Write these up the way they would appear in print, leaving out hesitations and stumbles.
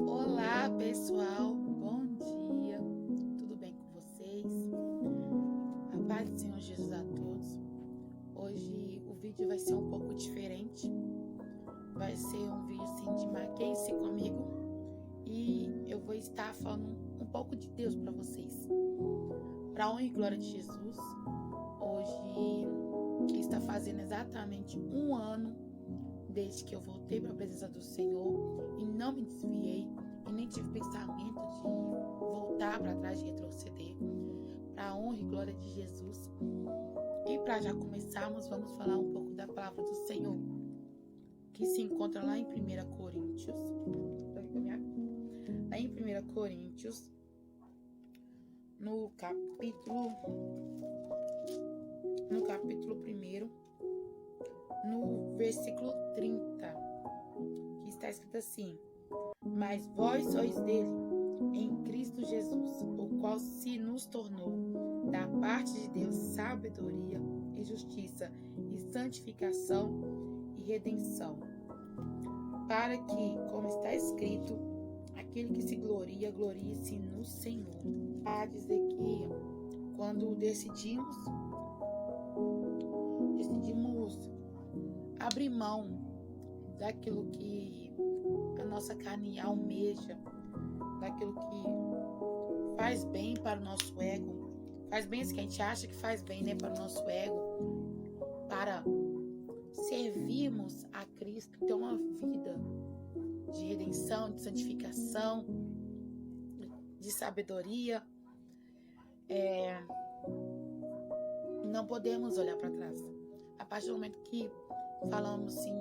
Olá, pessoal, bom dia, tudo bem com vocês? A paz do Senhor Jesus a todos. Hoje o vídeo vai ser um pouco diferente, vai ser um vídeo assim de Marquem-se comigo e eu vou estar falando um pouco de Deus para vocês. Para a honra e glória de Jesus, hoje que está fazendo exatamente um ano desde que eu voltei para a presença do Senhor e não me desviei e nem tive pensamento de voltar para trás, de retroceder, para a honra e glória de Jesus. E para já começarmos, vamos falar um pouco da palavra do Senhor, que se encontra lá em 1 Coríntios, no capítulo 1, no versículo 30, que está escrito assim: mas vós sois dele, em Cristo Jesus, o qual se nos tornou, da parte de Deus, sabedoria e justiça e santificação e redenção, para que, como está escrito, aquele que se gloria, glorie-se no Senhor. A dizer que quando decidimos abrir mão daquilo que a nossa carne almeja, daquilo que faz bem para o nosso ego, faz bem isso que a gente acha que faz bem, né, para o nosso ego, para servirmos a Cristo, ter uma vida de redenção, de santificação, de sabedoria, não podemos olhar para trás. A partir do momento que falamos assim: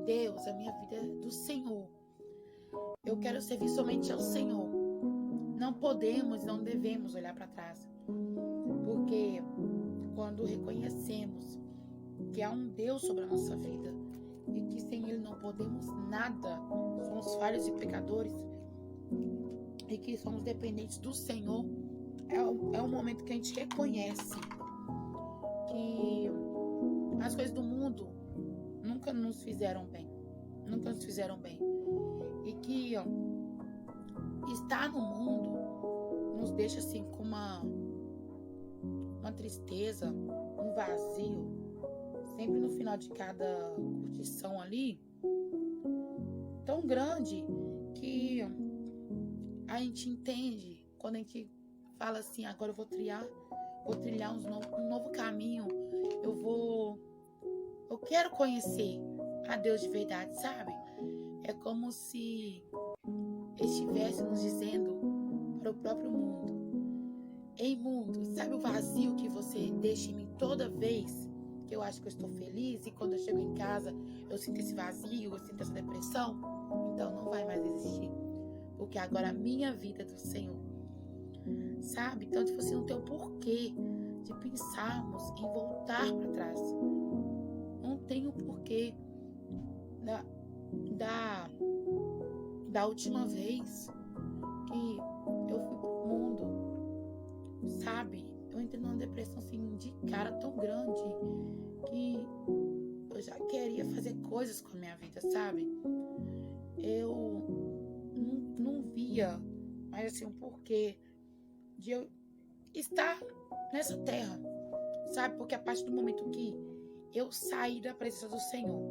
Deus, a minha vida é do Senhor, eu quero servir somente ao Senhor, não podemos, não devemos olhar para trás, porque quando reconhecemos que há um Deus sobre a nossa vida e que sem Ele não podemos nada, somos falhos e pecadores e que somos dependentes do Senhor, é um momento que a gente reconhece que as coisas do mundo nunca nos fizeram bem, e que estar no mundo nos deixa assim com uma tristeza, um vazio, sempre no final de cada curtição ali, tão grande que a gente entende quando a gente fala assim: agora eu vou trilhar um novo caminho, eu quero conhecer a Deus de verdade, sabe? É como se estivesse nos dizendo para o próprio mundo: ei mundo, sabe o vazio que você deixa em mim toda vez que eu acho que eu estou feliz e quando eu chego em casa eu sinto esse vazio, eu sinto essa depressão? Então não vai mais existir, porque agora a minha vida é do Senhor, sabe? Então tipo assim, não tem o porquê de pensarmos em voltar para trás, não tem o porquê da última vez que eu fui pro mundo, sabe? Eu entrei numa depressão assim de cara tão grande que eu já queria fazer coisas com a minha vida, sabe? Eu não via mais assim um porquê de eu estar nessa terra, sabe? Porque a partir do momento que eu saí da presença do Senhor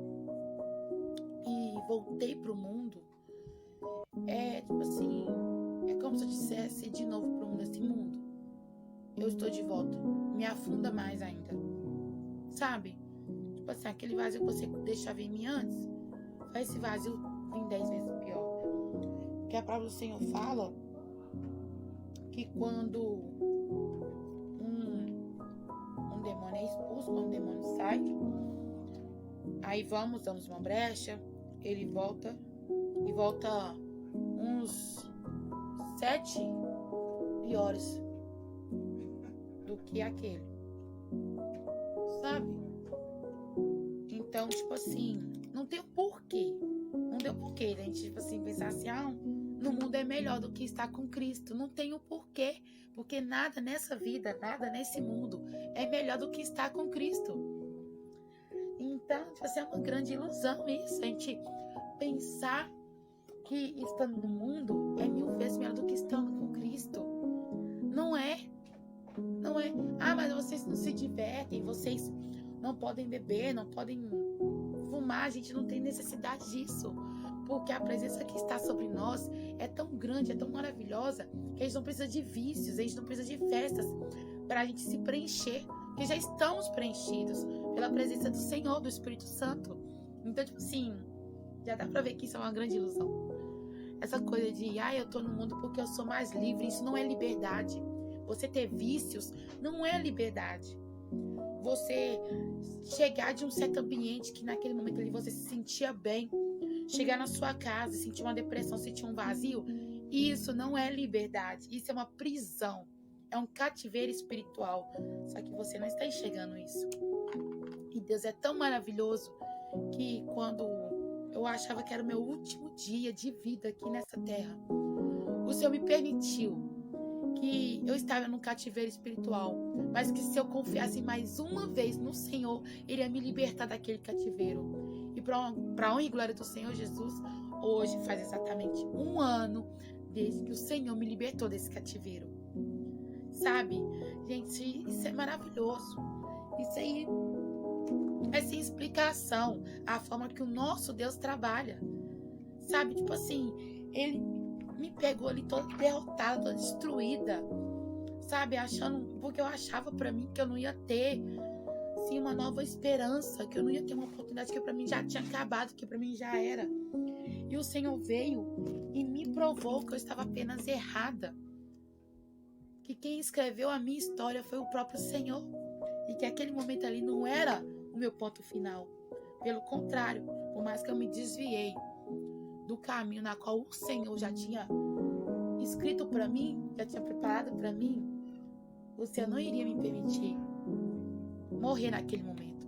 e voltei pro mundo, tipo assim, é como se eu dissesse de novo pro mundo assim: mundo, eu estou de volta, me afunda mais ainda, sabe? Tipo assim, aquele vazio que você deixava em mim antes, faz esse vazio vir 10 vezes pior. Porque a palavra do Senhor fala que quando um demônio é expulso, quando um demônio sai, aí damos uma brecha, ele volta e volta uns 7 piores do que aquele, sabe? Então, tipo assim, não tem porquê a gente, tipo assim, pensar assim: no mundo é melhor do que estar com Cristo. Não tem o porquê, porque nada nessa vida, nada nesse mundo é melhor do que estar com Cristo. Então, tipo assim, é uma grande ilusão isso, a gente pensar que que estando no mundo é 1000 vezes melhor do que estando com Cristo. Não é. Não é. Ah, mas vocês não se divertem, vocês não podem beber, não podem fumar. A gente não tem necessidade disso. Porque a presença que está sobre nós é tão grande, é tão maravilhosa, que a gente não precisa de vícios, a gente não precisa de festas para a gente se preencher. Porque já estamos preenchidos pela presença do Senhor, do Espírito Santo. Então, tipo assim, já dá pra ver que isso é uma grande ilusão. Essa coisa de, eu tô no mundo porque eu sou mais livre, isso não é liberdade. Você ter vícios não é liberdade. Você chegar de um certo ambiente que naquele momento ali você se sentia bem, chegar na sua casa e sentir uma depressão, sentir um vazio, isso não é liberdade, isso é uma prisão. É um cativeiro espiritual. Só que você não está enxergando isso. E Deus é tão maravilhoso que quando eu achava que era o meu último dia de vida aqui nessa terra, o Senhor me permitiu que eu estava num cativeiro espiritual, mas que se eu confiasse mais uma vez no Senhor, Ele ia me libertar daquele cativeiro. E para honra e glória do Senhor Jesus, hoje faz exatamente 1 ano desde que o Senhor me libertou desse cativeiro. Sabe? Gente, isso é maravilhoso. Isso aí é sem explicação a forma que o nosso Deus trabalha. Sabe? Tipo assim, Ele me pegou ali toda derrotada, toda destruída. Sabe? Achando, porque eu achava pra mim que eu não ia ter assim, uma nova esperança, que eu não ia ter uma oportunidade que pra mim já tinha acabado, que pra mim já era. E o Senhor veio e me provou que eu estava apenas errada. Que quem escreveu a minha história foi o próprio Senhor. E que aquele momento ali não era o meu ponto final. Pelo contrário, por mais que eu me desviei do caminho na qual o Senhor já tinha escrito para mim, já tinha preparado para mim, o Senhor não iria me permitir morrer naquele momento,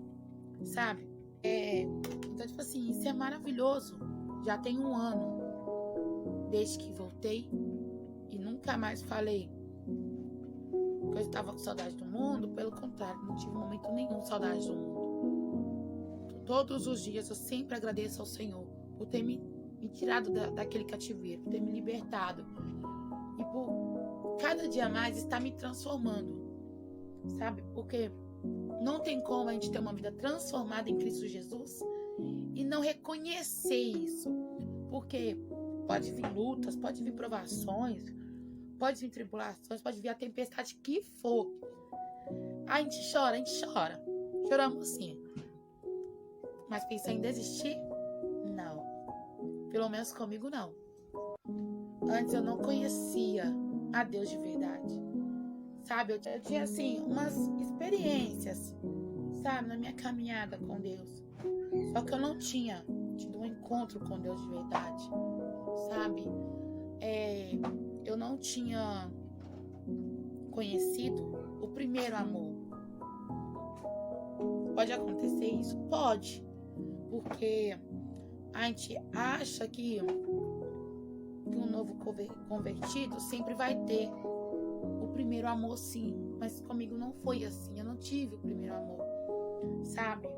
sabe? Então, tipo assim, isso é maravilhoso. Já tem 1 ano desde que voltei e nunca mais falei que eu estava com saudade do mundo. Pelo contrário, não tive momento nenhum saudade do mundo. Todos os dias eu sempre agradeço ao Senhor por ter me tirado daquele cativeiro, por ter me libertado e por cada dia mais estar me transformando, sabe? Porque não tem como a gente ter uma vida transformada em Cristo Jesus e não reconhecer isso, porque pode vir lutas, pode vir provações, pode vir tribulações, pode vir a tempestade que for. A gente chora, choramos sim, mas pensa em desistir? Não, pelo menos comigo não. Antes eu não conhecia a Deus de verdade, sabe? Eu tinha assim umas experiências, sabe, na minha caminhada com Deus, só que eu não tinha tido um encontro com Deus de verdade, sabe? Eu não tinha conhecido o primeiro amor. Pode acontecer isso? Pode, porque a gente acha que um novo convertido sempre vai ter o primeiro amor, sim, mas comigo não foi assim. Eu não tive o primeiro amor, sabe?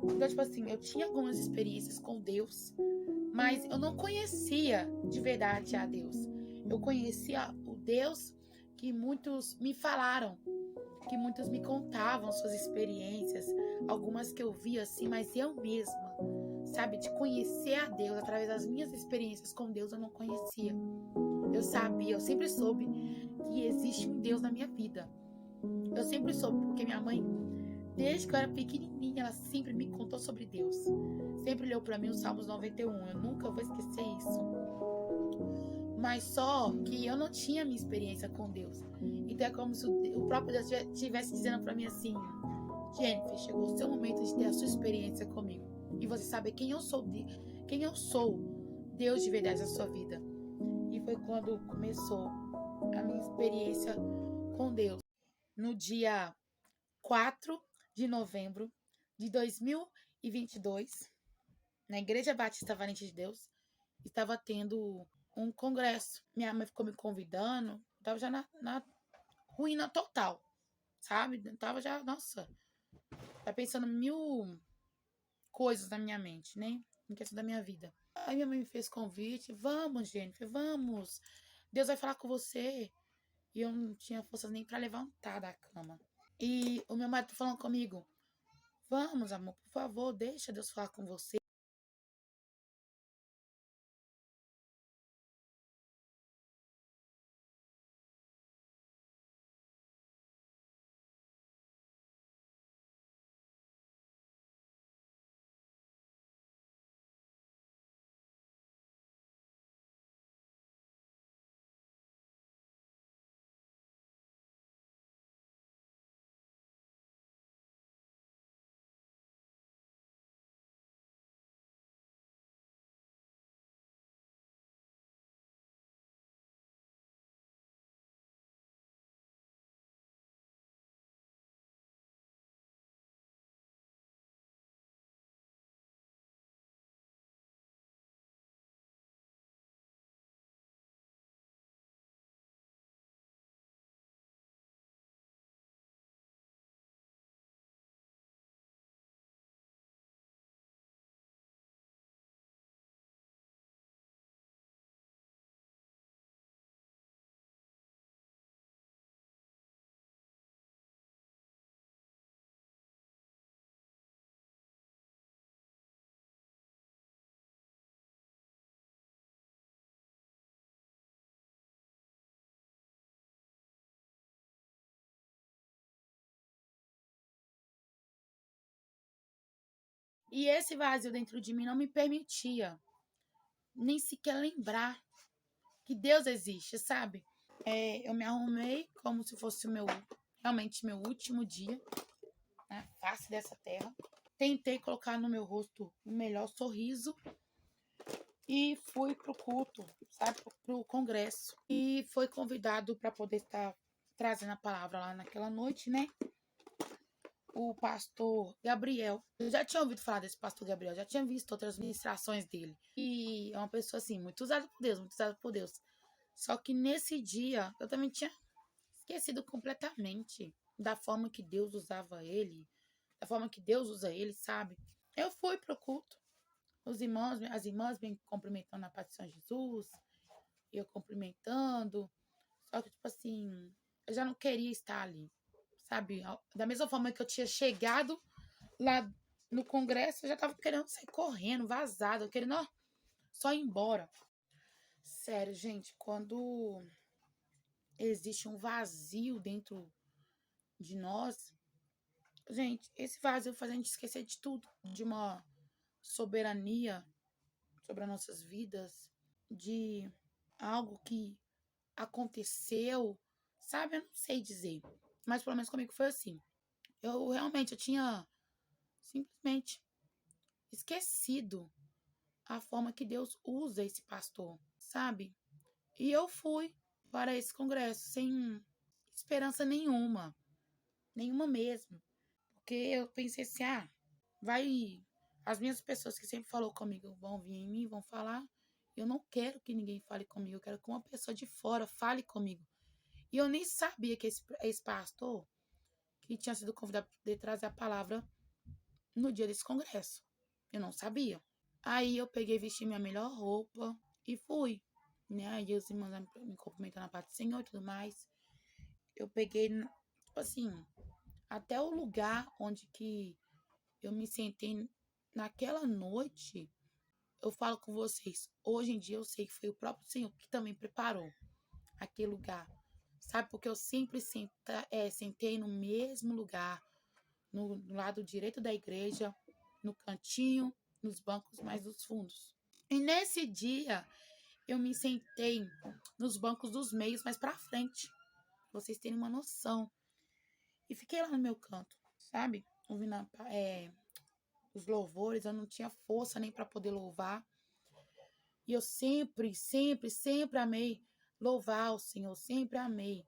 Então, tipo assim, eu tinha algumas experiências com Deus, mas eu não conhecia de verdade a Deus. Eu conhecia o Deus que muitos me falaram, que muitos me contavam suas experiências, algumas que eu via assim, mas eu mesma, sabe, de conhecer a Deus através das minhas experiências com Deus, eu não conhecia. Eu sabia, eu sempre soube que existe um Deus na minha vida. Eu sempre soube, porque minha mãe, desde que eu era pequenininha, ela sempre me contou sobre Deus. Sempre leu para mim os Salmos 91, eu nunca vou esquecer isso. Mas só que eu não tinha minha experiência com Deus. Então é como se o próprio Deus estivesse dizendo para mim assim: Jennifer, chegou o seu momento de ter a sua experiência comigo. E você sabe quem eu sou, Deus de verdade na sua vida. E foi quando começou a minha experiência com Deus. No dia 4 de novembro de 2022, na Igreja Batista Valente de Deus, estava tendo um congresso. Minha mãe ficou me convidando, estava já na ruína total, sabe? Tava já, nossa, tá pensando 1000 coisas na minha mente, né? Em questão da minha vida. Aí minha mãe me fez convite. Vamos, Jennifer, vamos. Deus vai falar com você. E eu não tinha forças nem para levantar da cama. E o meu marido falando comigo: vamos, amor, por favor, deixa Deus falar com você. E esse vazio dentro de mim não me permitia nem sequer lembrar que Deus existe, sabe? Eu me arrumei como se fosse realmente meu último dia na face dessa terra. Tentei colocar no meu rosto o melhor sorriso e fui pro culto, sabe? Pro congresso. E foi convidado para poder estar trazendo a palavra lá naquela noite, né? O pastor Gabriel. Eu já tinha ouvido falar desse pastor Gabriel, já tinha visto outras ministrações dele. E é uma pessoa assim, muito usada por Deus, muito usada por Deus. Só que nesse dia eu também tinha esquecido completamente da forma que Deus usava ele, da forma que Deus usa ele, sabe? Eu fui pro culto. As irmãs me cumprimentando na paz de São Jesus, eu cumprimentando. Só que, tipo assim, eu já não queria estar ali, sabe? Da mesma forma que eu tinha chegado lá no congresso, eu já tava querendo sair correndo, vazado, querendo ó, só ir embora. Sério, gente, quando existe um vazio dentro de nós, gente, esse vazio faz a gente esquecer de tudo, de uma soberania sobre as nossas vidas, de algo que aconteceu, sabe? Eu não sei dizer, mas pelo menos comigo foi assim. Eu tinha simplesmente esquecido a forma que Deus usa esse pastor, sabe? E eu fui para esse congresso sem esperança nenhuma, nenhuma mesmo, porque eu pensei assim, vai, as minhas pessoas que sempre falou comigo vão vir em mim, vão falar. Eu não quero que ninguém fale comigo, eu quero que uma pessoa de fora fale comigo. E eu nem sabia que esse pastor que tinha sido convidado para poder trazer a palavra no dia desse congresso. Eu não sabia. Aí eu peguei, vesti minha melhor roupa e fui. Né? Aí os irmãos me cumprimentando na parte do Senhor e tudo mais. Eu peguei, tipo assim, até o lugar onde que eu me sentei naquela noite. Eu falo com vocês, hoje em dia eu sei que foi o próprio Senhor que também preparou aquele lugar. Sabe? Porque eu sempre sentei no mesmo lugar, no lado direito da igreja, no cantinho, nos bancos mais dos fundos. E nesse dia, eu me sentei nos bancos dos meios, mais pra frente, pra vocês terem uma noção. E fiquei lá no meu canto, sabe? Ouvindo os louvores, eu não tinha força nem para poder louvar. E eu sempre, sempre, sempre amei louvar o Senhor, sempre amei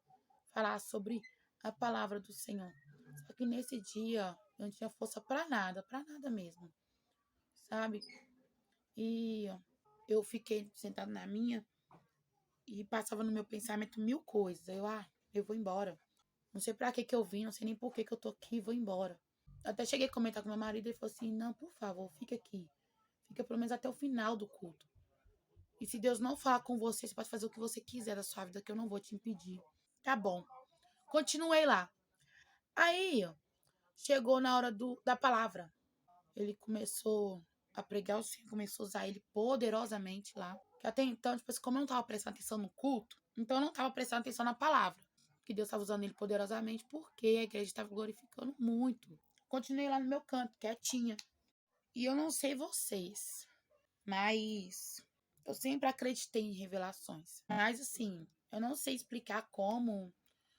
falar sobre a palavra do Senhor. Só que nesse dia eu não tinha força para nada mesmo, sabe? E eu fiquei sentada na minha e passava no meu pensamento mil coisas. Eu vou embora. Não sei pra que eu vim, não sei nem por que eu tô aqui, vou embora. Até cheguei a comentar com meu marido e ele falou assim: não, por favor, fica aqui. Fica pelo menos até o final do culto. E se Deus não falar com você, você pode fazer o que você quiser da sua vida, que eu não vou te impedir. Tá bom. Continuei lá. Aí, chegou na hora da palavra. Ele começou a pregar, o Senhor começou a usar ele poderosamente lá. Que até então, tipo assim, como eu não estava prestando atenção no culto, então eu não estava prestando atenção na palavra. Que Deus estava usando ele poderosamente, porque a igreja estava glorificando muito. Continuei lá no meu canto, quietinha. E eu não sei vocês, mas eu sempre acreditei em revelações. Mas assim, eu não sei explicar como.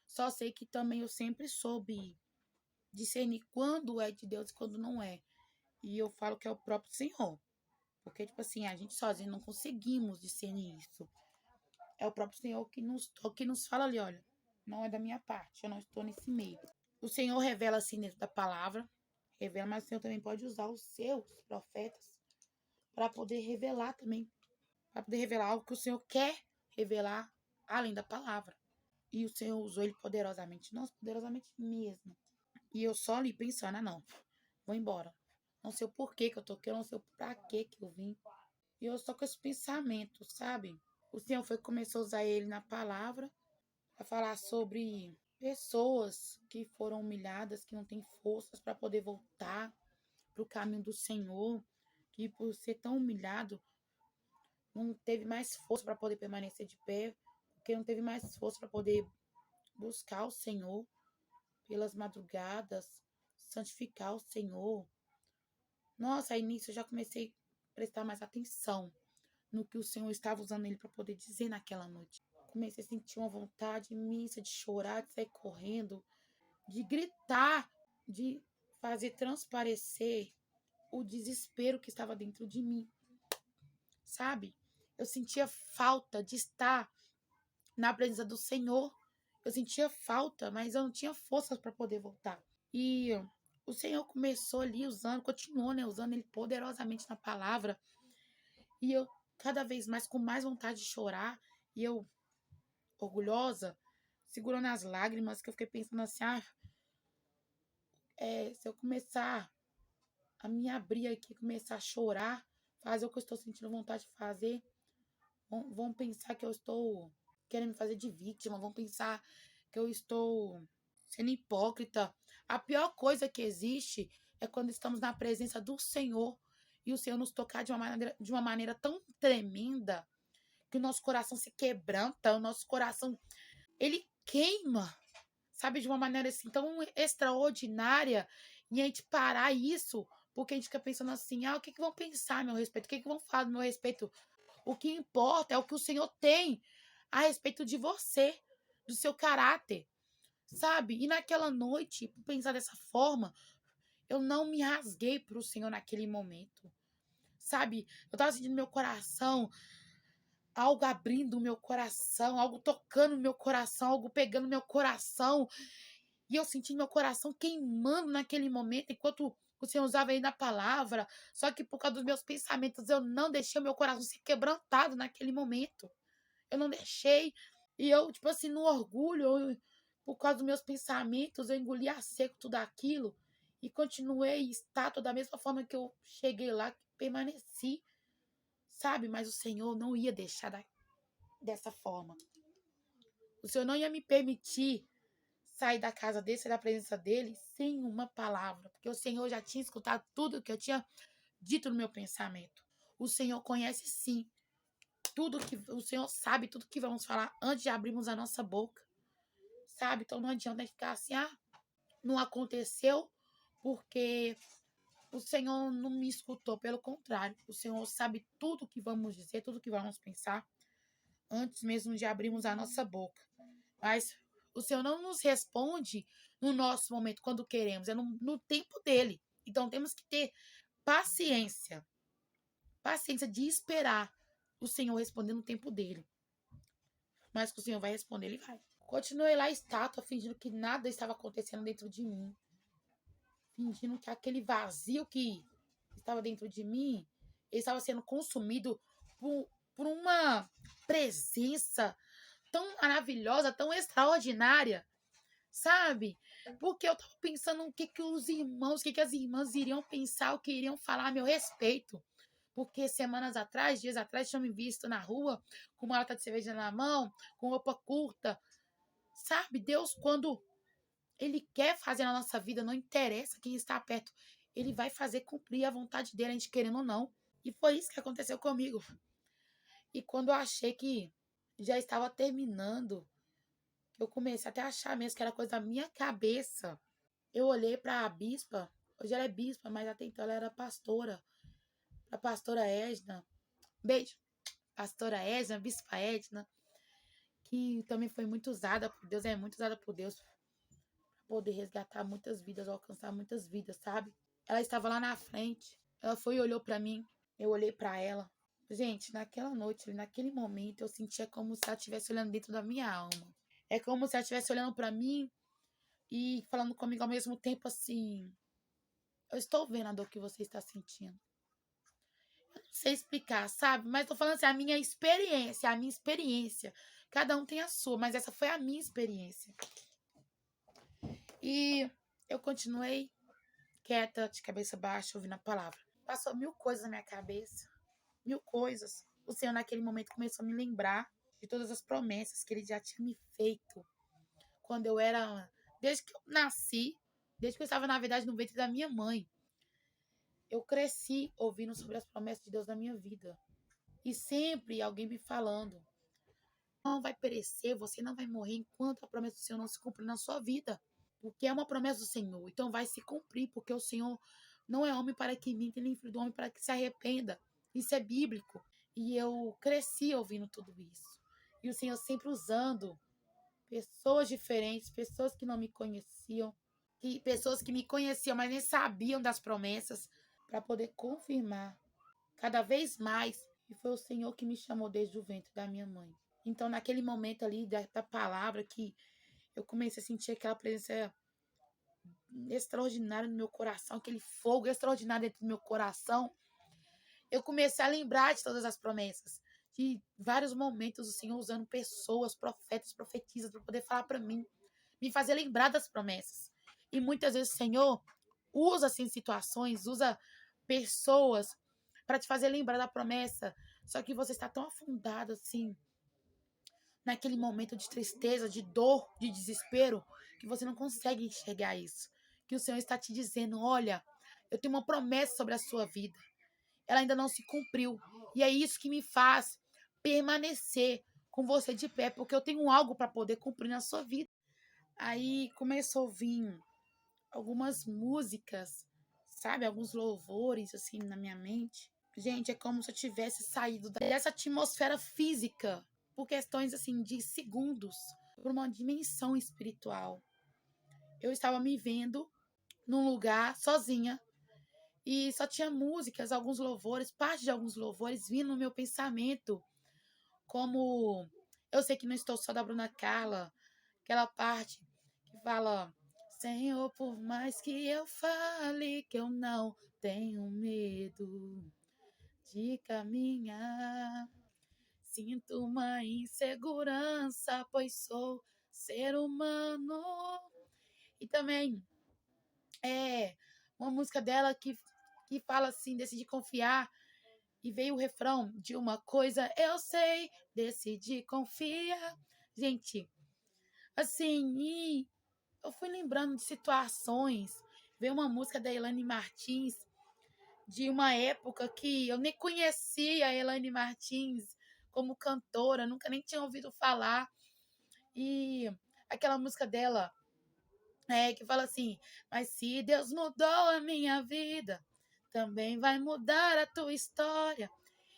Só sei que também eu sempre soube discernir quando é de Deus e quando não é. E eu falo que é o próprio Senhor. Porque, tipo assim, a gente sozinho não conseguimos discernir isso. É o próprio Senhor que nos fala ali, olha, não é da minha parte, eu não estou nesse meio. O Senhor revela assim dentro da palavra, revela, mas o Senhor também pode usar os seus profetas para poder revelar também, para poder revelar algo que o Senhor quer revelar além da palavra. E o Senhor usou ele poderosamente, nossa, poderosamente mesmo. E eu só ali pensando, não, vou embora. Não sei o porquê que eu tô aqui, eu não sei o pra quê que eu vim. E eu só com esse pensamento, sabe? O Senhor começou a usar ele na palavra para falar sobre pessoas que foram humilhadas, que não têm forças para poder voltar para o caminho do Senhor, que por ser tão humilhado não teve mais força para poder permanecer de pé, porque não teve mais força para poder buscar o Senhor pelas madrugadas, santificar o Senhor. Nossa, aí nisso eu já comecei a prestar mais atenção no que o Senhor estava usando ele para poder dizer naquela noite. Comecei a sentir uma vontade imensa de chorar, de sair correndo, de gritar, de fazer transparecer o desespero que estava dentro de mim, sabe? Eu sentia falta de estar na presença do Senhor. Eu sentia falta, mas eu não tinha forças para poder voltar. E o Senhor começou ali usando, continuou, né, usando ele poderosamente na palavra. E eu cada vez mais com mais vontade de chorar, e eu orgulhosa, segurando as lágrimas, que eu fiquei pensando assim, se eu começar a me abrir aqui, começar a chorar, fazer o que eu estou sentindo vontade de fazer, vão pensar que eu estou querendo me fazer de vítima, vão pensar que eu estou sendo hipócrita. A pior coisa que existe é quando estamos na presença do Senhor e o Senhor nos tocar de uma maneira tão tremenda que o nosso coração se quebranta, o nosso coração, ele queima, sabe, de uma maneira assim tão extraordinária, e a gente parar isso, porque a gente fica pensando assim, o que vão pensar a meu respeito, o que vão falar do meu respeito? O que importa é o que o Senhor tem a respeito de você, do seu caráter, sabe? E naquela noite, por pensar dessa forma, eu não me rasguei para o Senhor naquele momento, sabe? Eu tava sentindo meu coração, algo abrindo o meu coração, algo tocando o meu coração, algo pegando meu coração. E eu senti meu coração queimando naquele momento, enquanto o Senhor usava aí na palavra. Só que por causa dos meus pensamentos, eu não deixei o meu coração ser quebrantado naquele momento. Eu não deixei. E eu, tipo assim, no orgulho, por causa dos meus pensamentos, eu engoli a seco tudo aquilo. E continuei estátua da mesma forma que eu cheguei lá, que permaneci, sabe? Mas o Senhor não ia deixar dessa forma. O Senhor não ia me permitir sair da casa dele, sair da presença dele, sem uma palavra. Porque o Senhor já tinha escutado tudo que eu tinha dito no meu pensamento. O Senhor conhece, sim, tudo que... O Senhor sabe tudo que vamos falar antes de abrirmos a nossa boca. Sabe? Então não adianta ficar assim, não aconteceu porque o Senhor não me escutou. Pelo contrário, o Senhor sabe tudo que vamos dizer, tudo que vamos pensar, antes mesmo de abrirmos a nossa boca. Mas o Senhor não nos responde no nosso momento, quando queremos, é no tempo dele. Então temos que ter paciência. Paciência de esperar o Senhor responder no tempo dele. Mas que o Senhor vai responder, ele vai. Continuei lá estátua, fingindo que nada estava acontecendo dentro de mim. Fingindo que aquele vazio que estava dentro de mim, ele estava sendo consumido por uma presença tão maravilhosa, tão extraordinária, sabe? Porque eu tava pensando o que os irmãos, o que as irmãs iriam pensar, o que iriam falar a meu respeito. Porque semanas atrás, dias atrás, tinham me visto na rua com uma lata de cerveja na mão, com roupa curta. Sabe, Deus, quando Ele quer fazer na nossa vida, não interessa quem está perto. Ele vai fazer cumprir a vontade dele, a gente querendo ou não. E foi isso que aconteceu comigo. E quando eu achei que já estava terminando, eu comecei até a achar mesmo que era coisa da minha cabeça. Eu olhei para a bispa, hoje ela é bispa, mas até então ela era pastora, a pastora Edna. Beijo, pastora Edna, bispa Edna, que também foi muito usada por Deus, é muito usada por Deus para poder resgatar muitas vidas, alcançar muitas vidas, sabe? Ela estava lá na frente, ela foi e olhou para mim, eu olhei para ela. Gente, naquela noite, naquele momento, eu sentia como se ela estivesse olhando dentro da minha alma. É como se ela estivesse olhando para mim e falando comigo ao mesmo tempo assim: eu estou vendo a dor que você está sentindo. Eu não sei explicar, sabe? Mas tô falando assim, a minha experiência, a minha experiência. Cada um tem a sua, mas essa foi a minha experiência. E eu continuei quieta, de cabeça baixa, ouvindo a palavra. Passou mil coisas na minha cabeça, mil coisas. O Senhor, naquele momento, começou a me lembrar de todas as promessas que Ele já tinha me feito quando eu era. Desde que eu nasci, desde que eu estava, na verdade, no ventre da minha mãe. Eu cresci ouvindo sobre as promessas de Deus na minha vida. E sempre alguém me falando: não vai perecer, você não vai morrer enquanto a promessa do Senhor não se cumprir na sua vida. Porque é uma promessa do Senhor, então vai se cumprir, porque o Senhor não é homem para que minta, nem filho do homem para que se arrependa. Isso é bíblico. E eu cresci ouvindo tudo isso. E o Senhor sempre usando pessoas diferentes, pessoas que não me conheciam, pessoas que me conheciam, mas nem sabiam das promessas, para poder confirmar cada vez mais. E foi o Senhor que me chamou desde o ventre da minha mãe. Então, naquele momento ali da palavra, que eu comecei a sentir aquela presença extraordinária no meu coração, aquele fogo extraordinário dentro do meu coração, eu comecei a lembrar de todas as promessas, de vários momentos o Senhor usando pessoas, profetas, profetisas, para poder falar para mim, me fazer lembrar das promessas. E muitas vezes o Senhor usa assim situações, usa pessoas para te fazer lembrar da promessa, só que você está tão afundado assim naquele momento de tristeza, de dor, de desespero, que você não consegue enxergar isso. Que o Senhor está te dizendo: olha, eu tenho uma promessa sobre a sua vida. Ela ainda não se cumpriu. E é isso que me faz permanecer com você de pé, porque eu tenho algo para poder cumprir na sua vida. Aí começou a vir algumas músicas, sabe? Alguns louvores, assim, na minha mente. Gente, é como se eu tivesse saído dessa atmosfera física por questões, assim, de segundos, por uma dimensão espiritual. Eu estava me vendo num lugar sozinha e só tinha músicas, alguns louvores, parte de alguns louvores vindo no meu pensamento, como Eu Sei Que Não Estou Só, da Bruna Carla, aquela parte que fala: Senhor, por mais que eu fale que eu não tenho medo de caminhar, sinto uma insegurança, pois sou ser humano. E também é uma música dela que fala assim: decidi confiar. E veio o refrão de Uma Coisa Eu Sei, decidi confiar. Gente, assim, e eu fui lembrando de situações. Veio uma música da Elaine Martins, de uma época que eu nem conhecia a Elaine Martins como cantora, nunca nem tinha ouvido falar. E aquela música dela, que fala assim: mas se Deus mudou a minha vida, também vai mudar a tua história.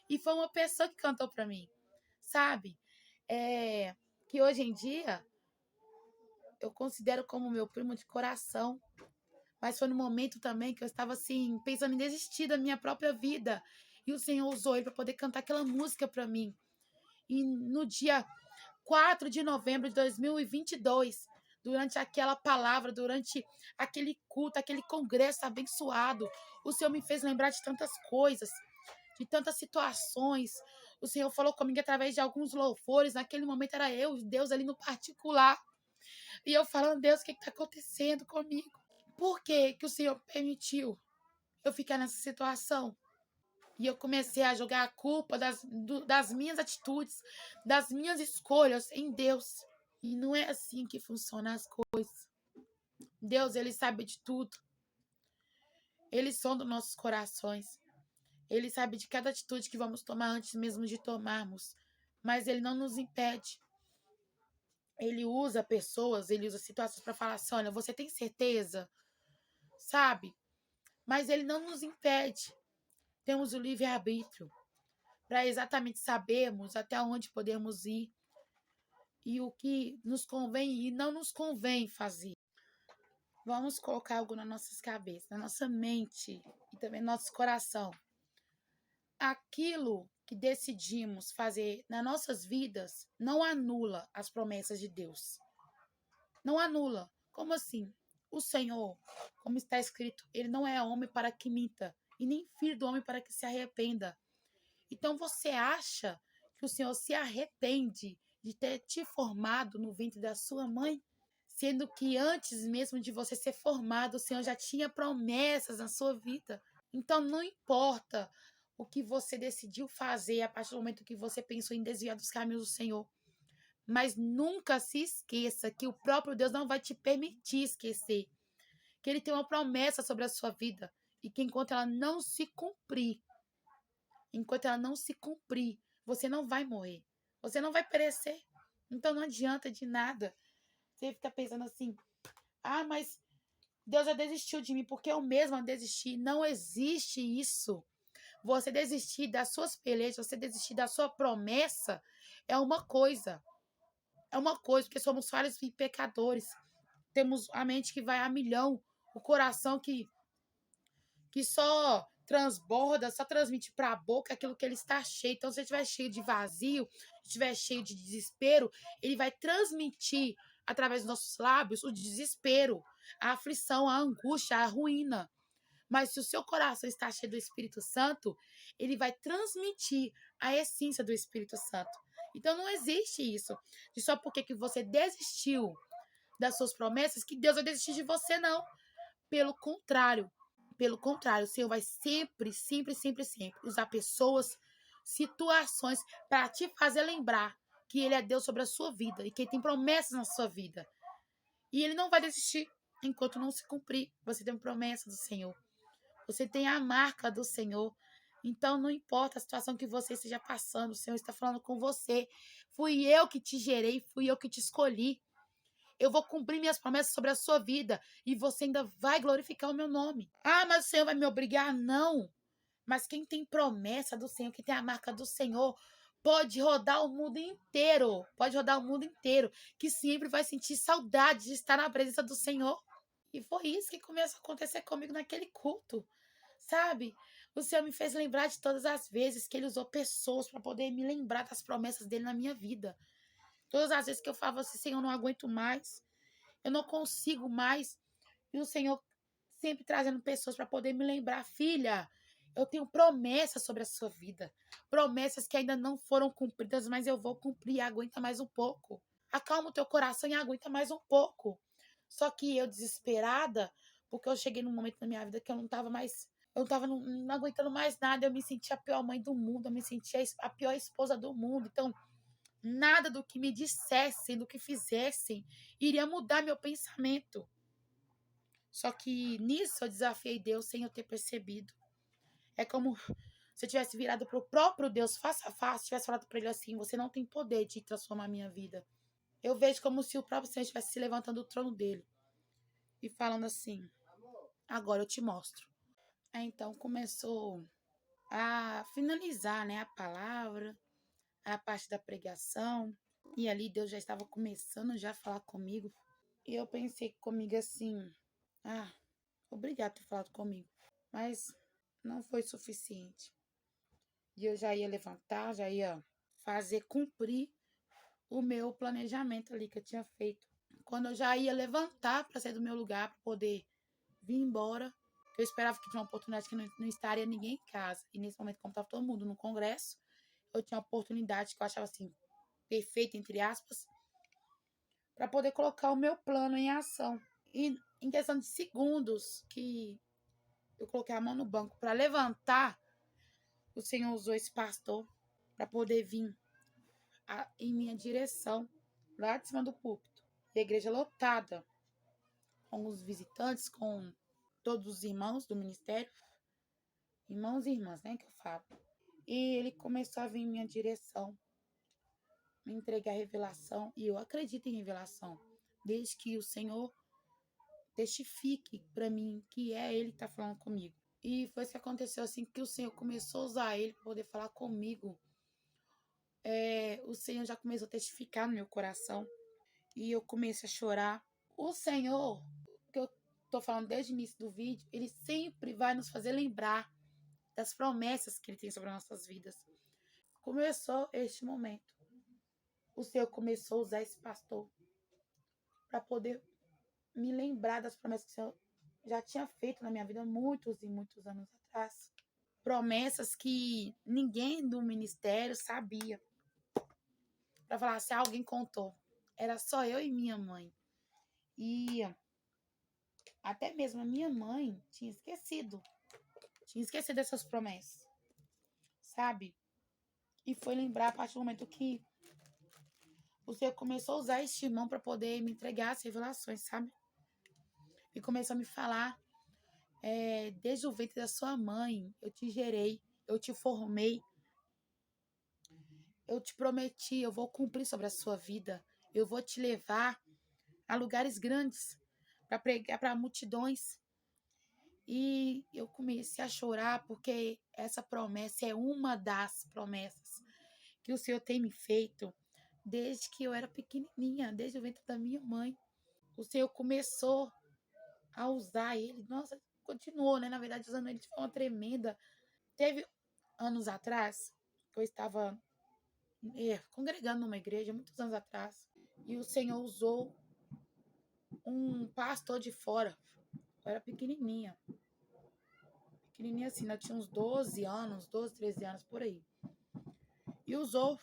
E foi uma pessoa que cantou para mim, sabe? Que hoje em dia eu considero como meu primo de coração. Mas foi no momento também que eu estava assim, pensando em desistir da minha própria vida. E o Senhor usou ele para poder cantar aquela música para mim. E no dia 4 de novembro de 2022, durante aquela palavra, durante aquele culto, aquele congresso abençoado, o Senhor me fez lembrar de tantas coisas, de tantas situações. O Senhor falou comigo através de alguns louvores. Naquele momento era eu e Deus ali no particular. E eu falando: Deus, o que está acontecendo comigo? Por que que o Senhor permitiu eu ficar nessa situação? E eu comecei a jogar a culpa das minhas atitudes, das minhas escolhas em Deus. E não é assim que funcionam as coisas. Deus, ele sabe de tudo. Ele sonda nossos corações. Ele sabe de cada atitude que vamos tomar antes mesmo de tomarmos. Mas ele não nos impede. Ele usa pessoas, ele usa situações para falar assim, olha, você tem certeza? Sabe? Mas ele não nos impede. Temos o livre-arbítrio para exatamente sabermos até onde podemos ir e o que nos convém e não nos convém fazer. Vamos colocar algo nas nossas cabeças, na nossa mente e também no nosso coração. Aquilo que decidimos fazer nas nossas vidas não anula as promessas de Deus. Não anula. Como assim? O Senhor, como está escrito, ele não é homem para que minta, e nem filho do homem para que se arrependa. Então você acha que o Senhor se arrepende de ter te formado no ventre da sua mãe? Sendo que antes mesmo de você ser formado, o Senhor já tinha promessas na sua vida. Então não importa o que você decidiu fazer a partir do momento que você pensou em desviar dos caminhos do Senhor. Mas nunca se esqueça que o próprio Deus não vai te permitir esquecer. Que ele tem uma promessa sobre a sua vida. E que enquanto ela não se cumprir, você não vai morrer. Você não vai perecer. Então não adianta de nada. Você fica pensando assim, mas Deus já desistiu de mim porque eu mesma desisti. Não existe isso. Você desistir das suas pelejas, você desistir da sua promessa é uma coisa. É uma coisa, porque somos falhos e pecadores. Temos a mente que vai a milhão, o coração que só transborda, só transmite para a boca aquilo que ele está cheio. Então, se ele estiver cheio de vazio, estiver cheio de desespero, ele vai transmitir através dos nossos lábios o desespero, a aflição, a angústia, a ruína. Mas se o seu coração está cheio do Espírito Santo, ele vai transmitir a essência do Espírito Santo. Então não existe isso. De só porque que você desistiu das suas promessas, que Deus vai desistir de você, não. Pelo contrário, o Senhor vai sempre usar pessoas, situações para te fazer lembrar que Ele é Deus sobre a sua vida e que Ele tem promessas na sua vida. E Ele não vai desistir enquanto não se cumprir. Você tem promessa do Senhor. Você tem a marca do Senhor. Então, não importa a situação que você esteja passando, o Senhor está falando com você. Fui eu que te gerei, fui eu que te escolhi. Eu vou cumprir minhas promessas sobre a sua vida e você ainda vai glorificar o meu nome. Mas o Senhor vai me obrigar? Não. Mas quem tem promessa do Senhor, quem tem a marca do Senhor, pode rodar o mundo inteiro. Pode rodar o mundo inteiro. Que sempre vai sentir saudade de estar na presença do Senhor. E foi isso que começou a acontecer comigo naquele culto. Sabe? O Senhor me fez lembrar de todas as vezes que Ele usou pessoas para poder me lembrar das promessas dEle na minha vida. Todas as vezes que eu falava assim, Senhor, eu não aguento mais. Eu não consigo mais. E o Senhor sempre trazendo pessoas para poder me lembrar. Filha, eu tenho promessas sobre a sua vida. Promessas que ainda não foram cumpridas, mas eu vou cumprir. Aguenta mais um pouco. Acalma o teu coração e aguenta mais um pouco. Só que eu, desesperada, porque eu cheguei num momento na minha vida que eu não estava mais... Eu não estava não aguentando mais nada. Eu me sentia a pior mãe do mundo. Eu me sentia a pior esposa do mundo. Então, nada do que me dissessem, do que fizessem, iria mudar meu pensamento. Só que nisso eu desafiei Deus sem eu ter percebido. É como se eu tivesse virado para o próprio Deus face a face, tivesse falado para ele assim, você não tem poder de transformar a minha vida. Eu vejo como se o próprio Senhor estivesse se levantando do trono dele e falando assim, agora eu te mostro. Aí então começou a finalizar, né, a palavra, a parte da pregação. E ali Deus já estava começando já a falar comigo. E eu pensei comigo assim, obrigado por ter falado comigo. Mas não foi suficiente. E eu já ia levantar, já ia fazer cumprir o meu planejamento ali que eu tinha feito. Quando eu já ia levantar para sair do meu lugar, para poder vir embora, eu esperava que tinha uma oportunidade que não estaria ninguém em casa. E nesse momento, como estava todo mundo no congresso, eu tinha uma oportunidade que eu achava assim, perfeita, entre aspas, para poder colocar o meu plano em ação. E em questão de segundos que eu coloquei a mão no banco para levantar, o Senhor usou esse pastor para poder vir em minha direção, lá de cima do púlpito. E a igreja lotada, com os visitantes, com todos os irmãos do ministério, irmãos e irmãs, né, que eu falo. E ele começou a vir em minha direção, me entregar revelação, e eu acredito em revelação, desde que o Senhor testifique para mim que é ele que está falando comigo. E foi isso que aconteceu, assim, que o Senhor começou a usar ele para poder falar comigo. O Senhor já começou a testificar no meu coração, e eu comecei a chorar. O Senhor, que eu tô falando desde o início do vídeo, ele sempre vai nos fazer lembrar das promessas que ele tem sobre as nossas vidas. Começou este momento. O Senhor começou a usar esse pastor para poder me lembrar das promessas que o Senhor já tinha feito na minha vida muitos e muitos anos atrás. Promessas que ninguém do ministério sabia. Para falar, se alguém contou. Era só eu e minha mãe. E até mesmo a minha mãe tinha esquecido. Tinha esquecido dessas promessas. Sabe? E foi lembrar a partir do momento que o Senhor começou a usar este irmão para poder me entregar as revelações, sabe? E começou a me falar, desde o ventre da sua mãe, eu te gerei, eu te formei, eu te prometi, eu vou cumprir sobre a sua vida, eu vou te levar a lugares grandes para pregar para multidões. E eu comecei a chorar porque essa promessa é uma das promessas que o Senhor tem me feito desde que eu era pequenininha, desde o ventre da minha mãe. O Senhor começou a usar ele. Nossa, continuou, né? Na verdade, usando ele de forma tremenda. Teve anos atrás, que eu estava congregando numa igreja, muitos anos atrás, e o Senhor usou um pastor de fora. Eu era pequenininha. Pequenininha assim, eu tinha uns 12 anos, 12, 13 anos, por aí. E usou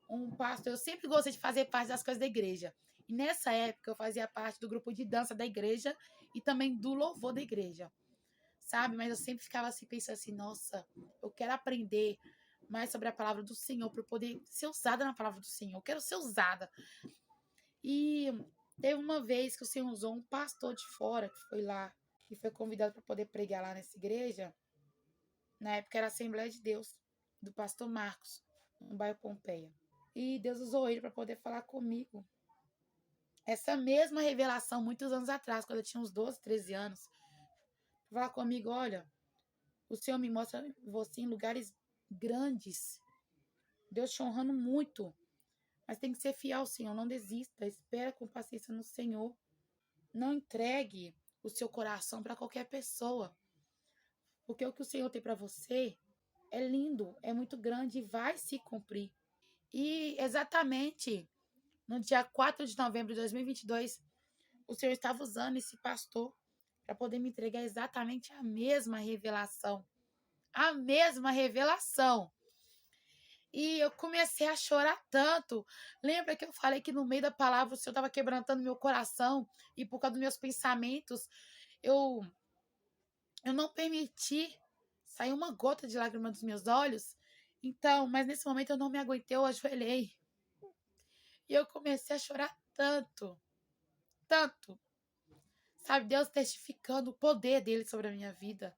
um pastor. Eu sempre gostei de fazer parte das coisas da igreja. E nessa época eu fazia parte do grupo de dança da igreja e também do louvor da igreja, sabe? Mas eu sempre ficava assim, pensando assim, nossa, eu quero aprender mais sobre a palavra do Senhor para eu poder ser usada na palavra do Senhor. Eu quero ser usada. E teve uma vez que o Senhor usou um pastor de fora que foi lá, que foi convidado para poder pregar lá nessa igreja. Na época era a Assembleia de Deus, do pastor Marcos, no bairro Pompeia. E Deus usou ele para poder falar comigo. Essa mesma revelação, muitos anos atrás, quando eu tinha uns 12, 13 anos. Falar comigo, olha, o Senhor me mostra você em lugares grandes. Deus te honrando muito. Mas tem que ser fiel ao Senhor, não desista. Espera com paciência no Senhor. Não entregue o seu coração para qualquer pessoa. Porque o que o Senhor tem para você é lindo, é muito grande e vai se cumprir. E exatamente no dia 4 de novembro de 2022, o Senhor estava usando esse pastor para poder me entregar exatamente a mesma revelação. A mesma revelação. E eu comecei a chorar tanto. Lembra que eu falei que no meio da palavra o Senhor estava quebrantando meu coração e por causa dos meus pensamentos, eu não permiti sair uma gota de lágrima dos meus olhos. Então, mas nesse momento eu não me aguentei, eu ajoelhei. E eu comecei a chorar tanto, tanto. Sabe, Deus testificando o poder dele sobre a minha vida.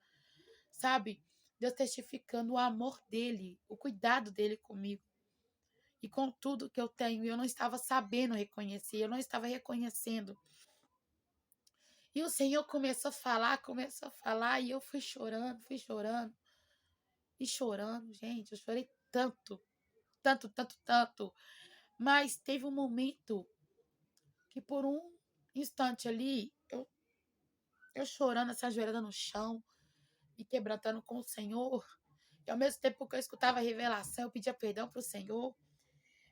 Sabe, Deus testificando o amor dele, o cuidado dele comigo. E com tudo que eu tenho, eu não estava sabendo reconhecer, eu não estava reconhecendo. E o Senhor começou a falar, e eu fui chorando, e chorando, gente, eu chorei tanto, tanto, tanto, tanto. Mas teve um momento que por um instante ali, eu chorando, assim, ajoelhada no chão, e quebrantando com o Senhor. E ao mesmo tempo que eu escutava a revelação, eu pedia perdão para o Senhor.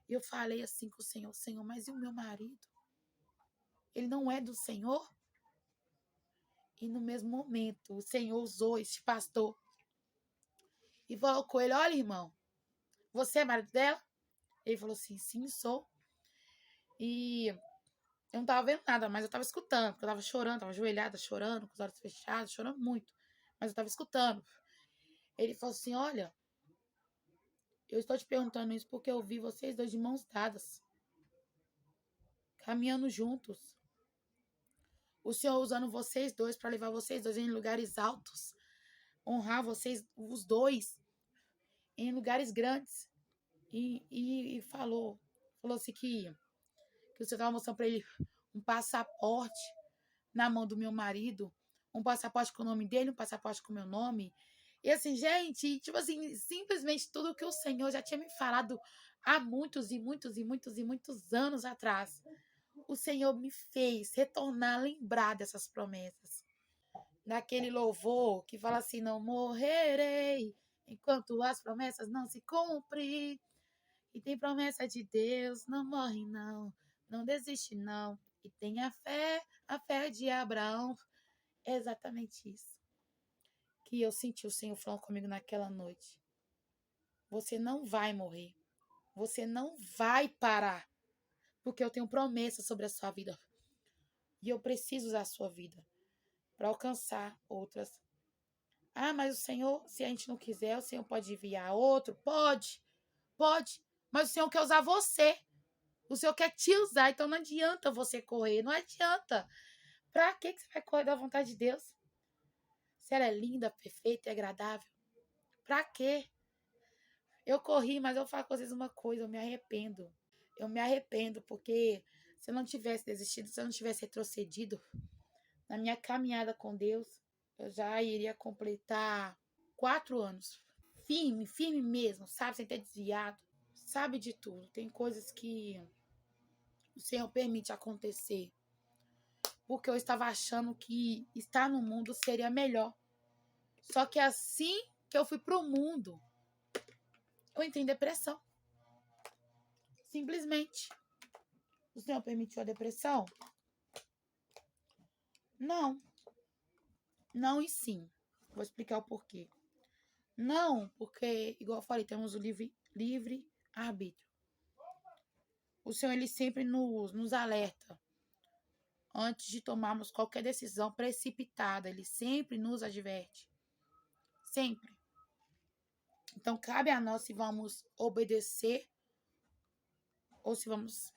E eu falei assim com o Senhor, Senhor, mas e o meu marido? Ele não é do Senhor? E no mesmo momento, o Senhor usou este pastor e falou com ele, olha, irmão, você é marido dela? Ele falou assim, sim, sou. E eu não estava vendo nada, mas eu estava escutando, porque eu estava chorando, estava ajoelhada, chorando, com os olhos fechados, chorando muito. Mas eu estava escutando. Ele falou assim: olha, eu estou te perguntando isso porque eu vi vocês dois de mãos dadas, caminhando juntos. O Senhor usando vocês dois para levar vocês dois em lugares altos, honrar vocês, os dois, em lugares grandes. E falou assim que o Senhor estava mostrando para ele um passaporte na mão do meu marido, um passaporte com o nome dele, um passaporte com o meu nome. E assim, gente, tipo assim, simplesmente tudo que o Senhor já tinha me falado há muitos e muitos e muitos e muitos anos atrás. O Senhor me fez retornar a lembrar dessas promessas. Naquele louvor que fala assim: não morrerei enquanto as promessas não se cumprem. E tem promessa de Deus, não morre não, não desiste não. E tem a fé de Abraão. É exatamente isso que eu senti o Senhor falando comigo naquela noite. Você não vai morrer. Você não vai parar. Porque eu tenho promessa sobre a sua vida. E eu preciso usar a sua vida para alcançar outras. Ah, mas o Senhor, se a gente não quiser, o Senhor pode enviar outro? Pode. Mas o Senhor quer usar você. O Senhor quer te usar. Então não adianta você correr. Não adianta. Pra que você vai correr da vontade de Deus? Se ela é linda, perfeita e agradável. Pra quê? Eu corri, mas eu falo com vocês uma coisa, eu me arrependo. Eu me arrependo porque se eu não tivesse desistido, se eu não tivesse retrocedido na minha caminhada com Deus, eu já iria completar 4 anos. Firme mesmo, sabe? Sem ter desviado. Sabe de tudo. Tem coisas que o Senhor permite acontecer. Porque eu estava achando que estar no mundo seria melhor. Só que assim que eu fui pro mundo, eu entrei em depressão. Simplesmente. O Senhor permitiu a depressão? Não. Não e sim. Vou explicar o porquê. Não, porque, igual eu falei, temos o livre arbítrio. O Senhor, ele sempre nos alerta antes de tomarmos qualquer decisão precipitada. Ele sempre nos adverte. Sempre. Então, cabe a nós se vamos obedecer ou se vamos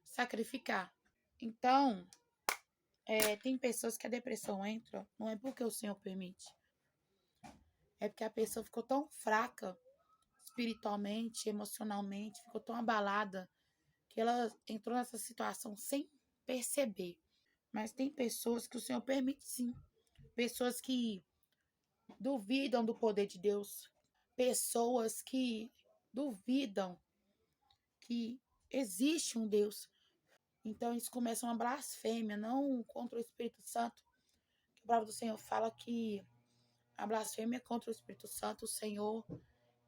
sacrificar. Então, tem pessoas que a depressão entra, não é porque o Senhor permite. É porque a pessoa ficou tão fraca espiritualmente, emocionalmente, ficou tão abalada que ela entrou nessa situação sem perceber. Mas tem pessoas que o Senhor permite sim. Pessoas que duvidam do poder de Deus. Pessoas que duvidam que existe um Deus. Então eles começam uma blasfêmia, não contra o Espírito Santo. A palavra do Senhor fala que a blasfêmia contra o Espírito Santo, o Senhor,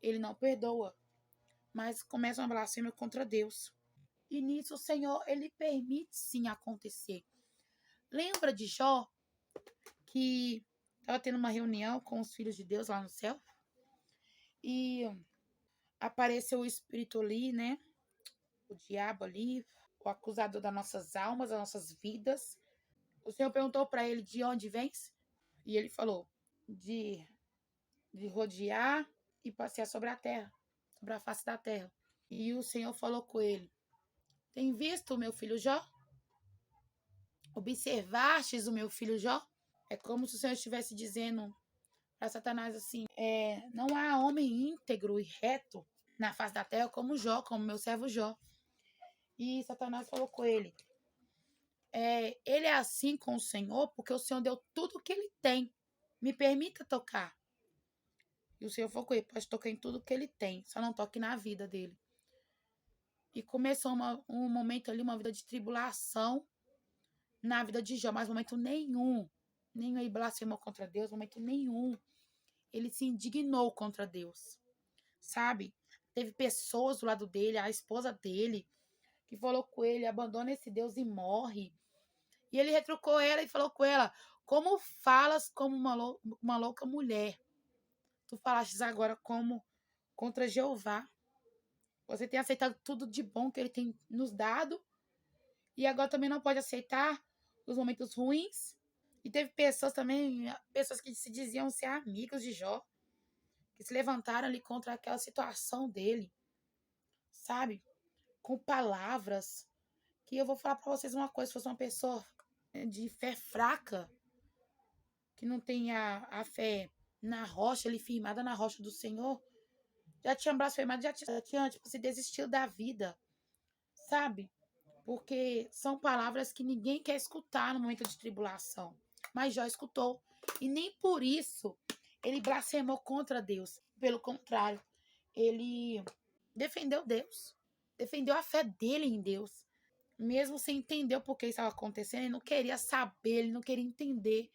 ele não perdoa. Mas começa uma blasfêmia contra Deus. E nisso o Senhor, ele permite sim acontecer. Lembra de Jó, que estava tendo uma reunião com os filhos de Deus lá no céu? E apareceu o espírito ali, né? O diabo ali, o acusador das nossas almas, das nossas vidas. O Senhor perguntou para ele: de onde vens? E ele falou: de rodear e passear sobre a terra, sobre a face da terra. E o Senhor falou com ele: tem visto o meu filho Jó? Observastes o meu filho Jó? É como se o Senhor estivesse dizendo para Satanás assim: não há homem íntegro e reto na face da terra como Jó, como meu servo Jó. E Satanás falou com ele: ele é assim com o Senhor porque o Senhor deu tudo o que ele tem. Me permita tocar. E o Senhor falou com ele: pode tocar em tudo que ele tem, só não toque na vida dele. E começou um momento ali, uma vida de tribulação na vida de Jó, mas momento nenhum ele blasfemou contra Deus, momento nenhum ele se indignou contra Deus, sabe? Teve pessoas do lado dele, a esposa dele, que falou com ele: abandona esse Deus e morre. E ele retrucou ela e falou com ela: como falas como uma louca mulher? Tu falaste agora como contra Jeová. Você tem aceitado tudo de bom que ele tem nos dado e agora também não pode aceitar os momentos ruins. E teve pessoas também, pessoas que se diziam ser amigos de Jó, que se levantaram ali contra aquela situação dele, sabe? Com palavras. Que eu vou falar pra vocês uma coisa: se fosse uma pessoa de fé fraca, que não tem a fé na rocha, ali firmada na rocha do Senhor, já tinha blasfemado, já tinha tipo, se desistiu da vida, sabe? Porque são palavras que ninguém quer escutar no momento de tribulação. Mas Jó escutou. E nem por isso ele blasfemou contra Deus. Pelo contrário, ele defendeu Deus. Defendeu a fé dele em Deus. Mesmo sem entender o porquê isso estava acontecendo, ele não queria saber, ele não queria entender.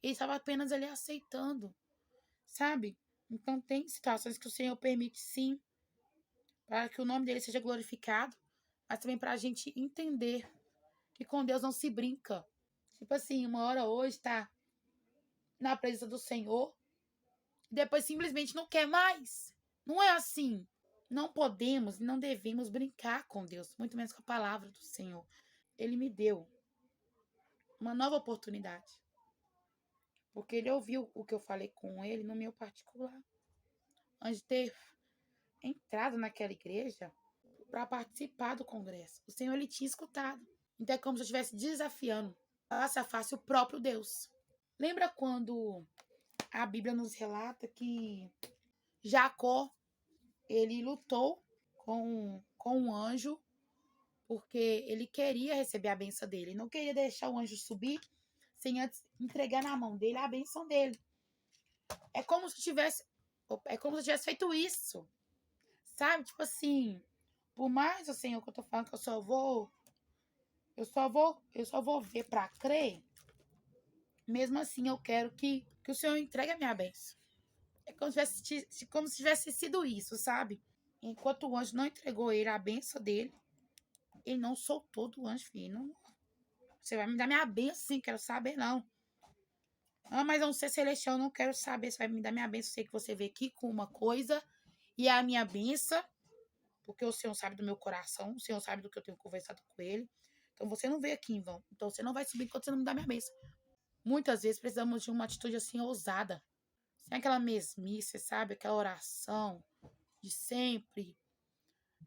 Ele estava apenas ali aceitando, sabe? Então tem situações que o Senhor permite sim, para que o nome dele seja glorificado, mas também para a gente entender que com Deus não se brinca. Tipo assim, uma hora hoje tá na presença do Senhor, e depois simplesmente não quer mais. Não é assim. Não podemos e não devemos brincar com Deus, muito menos com a palavra do Senhor. Ele me deu uma nova oportunidade, porque ele ouviu o que eu falei com ele no meu particular, antes de ter entrado naquela igreja para participar do congresso. O Senhor ele tinha escutado. Então é como se eu estivesse desafiando face a face o próprio Deus. Lembra quando a Bíblia nos relata que Jacó ele lutou com um anjo porque ele queria receber a benção dele. Ele não queria deixar o anjo subir sem antes entregar na mão dele a benção dele. É como se eu tivesse feito isso. Sabe? Tipo assim, por mais o Senhor que eu tô falando que eu só vou ver para crer, mesmo assim eu quero que o Senhor entregue a minha bênção. É como se tivesse sido isso, sabe? Enquanto o anjo não entregou ele a benção dele, ele não soltou do anjo, filho. Não, você vai me dar minha bênção, sim, quero saber, não. Ah, mas eu não sei celestial, não quero saber se vai me dar minha bênção. Sei que você veio aqui com uma coisa e é a minha bênção, porque o Senhor sabe do meu coração, o Senhor sabe do que eu tenho conversado com ele. Então você não veio aqui em vão. Então você não vai subir enquanto você não me dá minha bênção. Muitas vezes precisamos de uma atitude assim ousada. Sem aquela mesmice, sabe? Aquela oração de sempre.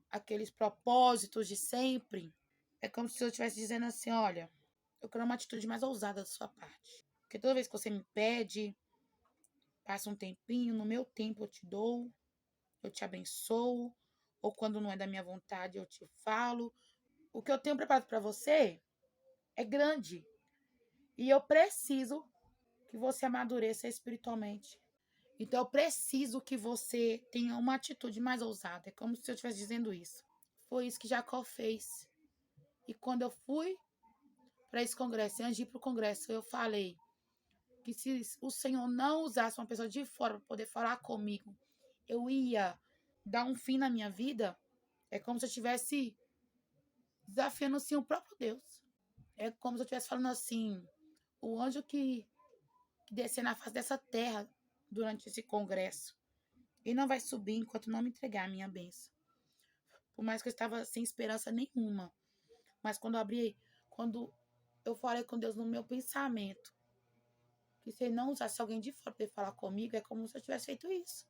Aqueles propósitos de sempre. É como se eu estivesse dizendo assim, olha, eu quero uma atitude mais ousada da sua parte. Porque toda vez que você me pede, passa um tempinho, no meu tempo eu te dou, eu te abençoo. Ou quando não é da minha vontade, eu te falo. O que eu tenho preparado para você é grande. E eu preciso que você amadureça espiritualmente. Então eu preciso que você tenha uma atitude mais ousada. É como se eu estivesse dizendo isso. Foi isso que Jacó fez. E quando eu fui para esse congresso, antes de ir para o congresso, eu falei que se o Senhor não usasse uma pessoa de fora para poder falar comigo, eu ia dar um fim na minha vida. É como se eu estivesse desafiando assim o próprio Deus. É como se eu estivesse falando assim, o anjo que descer na face dessa terra durante esse congresso, ele não vai subir enquanto não me entregar a minha bênção. Por mais que eu estava sem esperança nenhuma. Mas quando eu falei com Deus no meu pensamento, que se ele não usasse alguém de fora para falar comigo, é como se eu tivesse feito isso.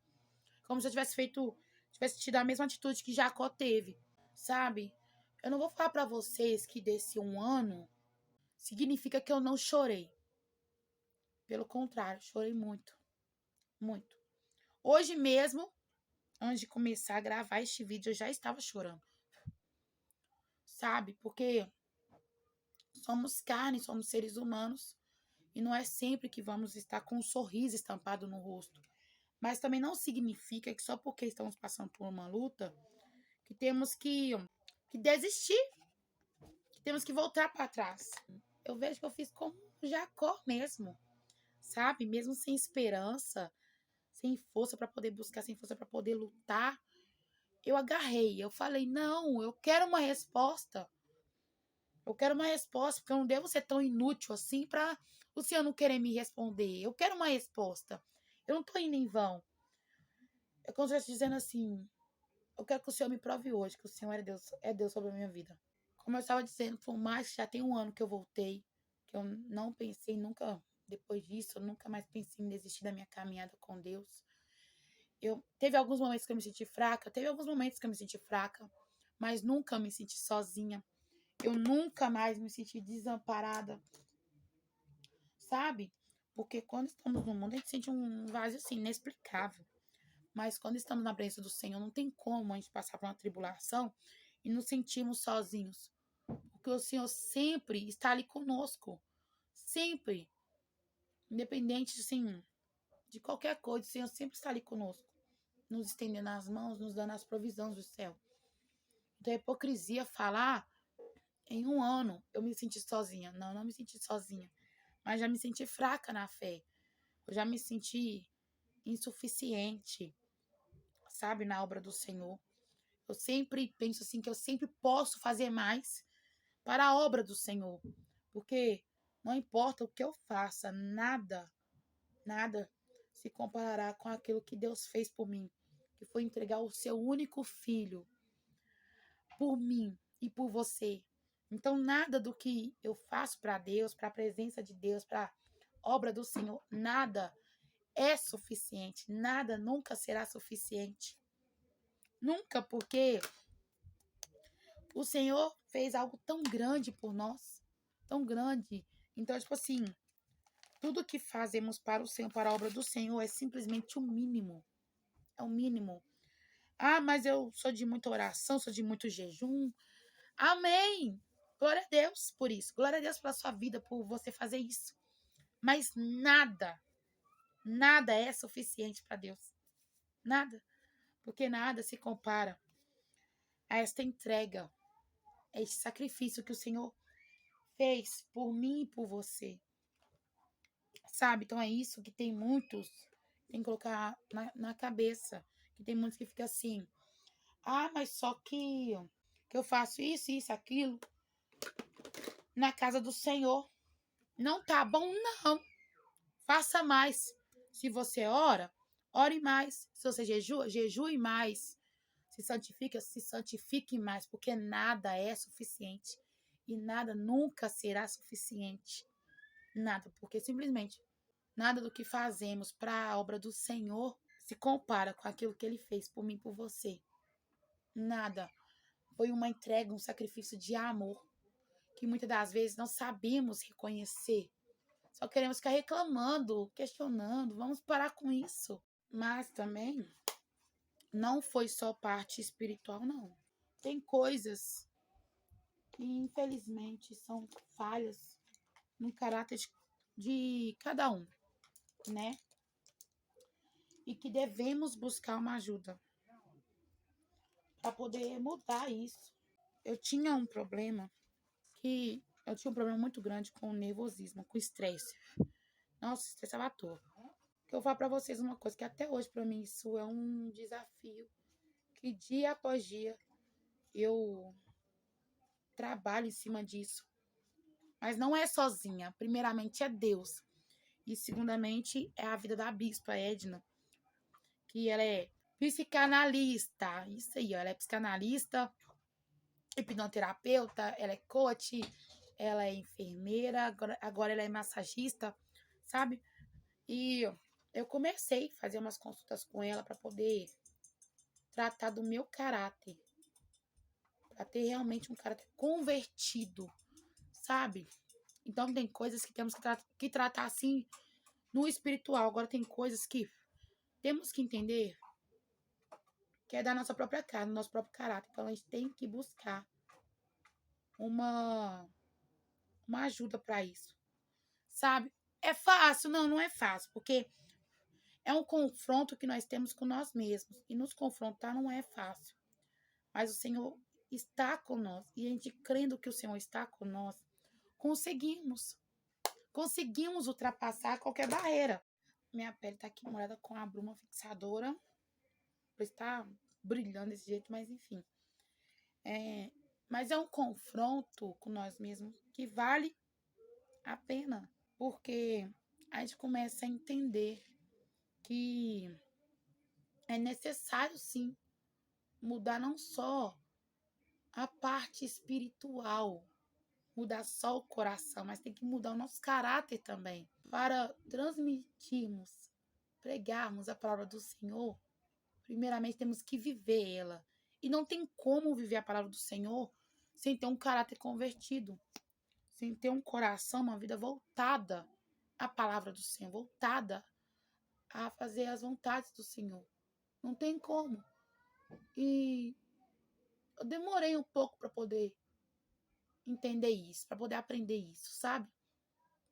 Como se eu tivesse tido a mesma atitude que Jacó teve, sabe? Eu não vou falar para vocês que desse um ano significa que eu não chorei. Pelo contrário, chorei muito. Muito. Hoje mesmo, antes de começar a gravar este vídeo, eu já estava chorando. Sabe? Porque somos carne, somos seres humanos. E não é sempre que vamos estar com um sorriso estampado no rosto. Mas também não significa que só porque estamos passando por uma luta, que temos que desistir. Que temos que voltar para trás. Eu vejo que eu fiz como Jacó mesmo. Sabe? Mesmo sem esperança, sem força para poder buscar, sem força para poder lutar, eu agarrei. Eu falei, não, eu quero uma resposta. Eu quero uma resposta, porque eu não devo ser tão inútil assim para o Senhor não querer me responder. Eu quero uma resposta. Eu não estou indo em vão. É como se eu estivesse dizendo assim, eu quero que o Senhor me prove hoje que o Senhor é Deus sobre a minha vida. Como eu estava dizendo, por mais que já tem um ano que eu voltei, que eu não pensei nunca, depois disso, eu nunca mais pensei em desistir da minha caminhada com Deus. Teve alguns momentos que eu me senti fraca, mas nunca me senti sozinha. Eu nunca mais me senti desamparada, sabe? Porque quando estamos no mundo, a gente sente um vazio assim, inexplicável. Mas quando estamos na presença do Senhor, não tem como a gente passar por uma tribulação e nos sentirmos sozinhos. Porque o Senhor sempre está ali conosco. Sempre. Independente, assim, de qualquer coisa, o Senhor sempre está ali conosco. Nos estendendo as mãos, nos dando as provisões do céu. Então é hipocrisia falar, em um ano eu me senti sozinha. Não me senti sozinha. Mas já me senti fraca na fé. Eu já me senti insuficiente, sabe, na obra do Senhor. Eu sempre penso assim que eu sempre posso fazer mais para a obra do Senhor. Porque não importa o que eu faça, nada se comparará com aquilo que Deus fez por mim, que foi entregar o seu único filho por mim e por você. Então, nada do que eu faço para Deus, para a presença de Deus, para a obra do Senhor, nada é suficiente. Nada nunca será suficiente. Nunca, porque o Senhor fez algo tão grande por nós. Tão grande. Então, tipo assim, tudo que fazemos para o Senhor, para a obra do Senhor, é simplesmente o mínimo. É o mínimo. Ah, mas eu sou de muita oração, sou de muito jejum. Amém! Glória a Deus por isso. Glória a Deus pela sua vida, por você fazer isso. Mas nada é suficiente para Deus. Nada. Porque nada se compara a esta entrega, a este sacrifício que o Senhor fez por mim e por você. Sabe? Então é isso que tem muitos, tem que colocar na cabeça. Que tem muitos que ficam assim, ah, mas só que eu faço isso, aquilo, na casa do Senhor. Não tá bom, não. Faça mais. Se você ora, ore mais. Se você jejua, jejue mais. Se santifique mais, porque nada é suficiente. E nada nunca será suficiente. Nada, porque simplesmente nada do que fazemos para a obra do Senhor se compara com aquilo que Ele fez por mim e por você. Nada. Foi uma entrega, um sacrifício de amor, que muitas das vezes não sabemos reconhecer. Só queremos ficar reclamando, questionando. Vamos parar com isso. Mas também não foi só parte espiritual, não. Tem coisas que, infelizmente, são falhas no caráter de cada um, né? E que devemos buscar uma ajuda para poder mudar isso. Eu tinha um problema muito grande com o nervosismo, com o estresse. Nossa, estressava à toa. Eu vou falar para vocês uma coisa que até hoje para mim isso é um desafio que dia após dia eu trabalho em cima disso. Mas não é sozinha. Primeiramente é Deus. E segundamente é a vida da bispa Edna, que ela é psicanalista. Isso aí, ó, ela é psicanalista, hipnoterapeuta, ela é coach, ela é enfermeira, agora ela é massagista, sabe? E eu comecei a fazer umas consultas com ela para poder tratar do meu caráter, para ter realmente um caráter convertido, sabe? Então tem coisas que temos que tratar assim no espiritual. Agora tem coisas que temos que entender que é da nossa própria carne, do nosso próprio caráter. Então a gente tem que buscar uma ajuda para isso, sabe? É fácil? Não é fácil, porque é um confronto que nós temos com nós mesmos. E nos confrontar não é fácil. Mas o Senhor está conosco. E a gente crendo que o Senhor está conosco, conseguimos ultrapassar qualquer barreira. Minha pele tá aqui molhada com a bruma fixadora. Por estar brilhando desse jeito, mas enfim. Mas é um confronto com nós mesmos que vale a pena. Porque a gente começa a entender que é necessário, sim, mudar não só a parte espiritual, mudar só o coração, mas tem que mudar o nosso caráter também, para transmitirmos, pregarmos a palavra do Senhor Primeiramente, temos que viver ela. E não tem como viver a palavra do Senhor sem ter um caráter convertido, sem ter um coração, uma vida voltada à palavra do Senhor, voltada a fazer as vontades do Senhor. Não tem como. E eu demorei um pouco para poder entender isso, para poder aprender isso, sabe?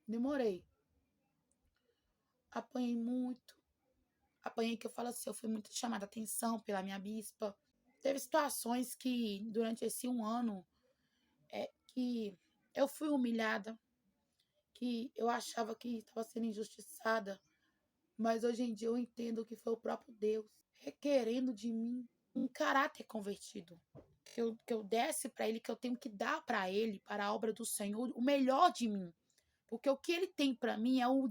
Demorei. Apanhei muito. Apanhei que eu falo assim, eu fui muito chamada a atenção pela minha bispa. Teve situações que, durante esse um ano, que eu fui humilhada, que eu achava que estava sendo injustiçada, mas hoje em dia eu entendo que foi o próprio Deus requerendo de mim um caráter convertido. Que eu desse para ele, que eu tenho que dar para ele, para a obra do Senhor, o melhor de mim. Porque o que ele tem para mim é o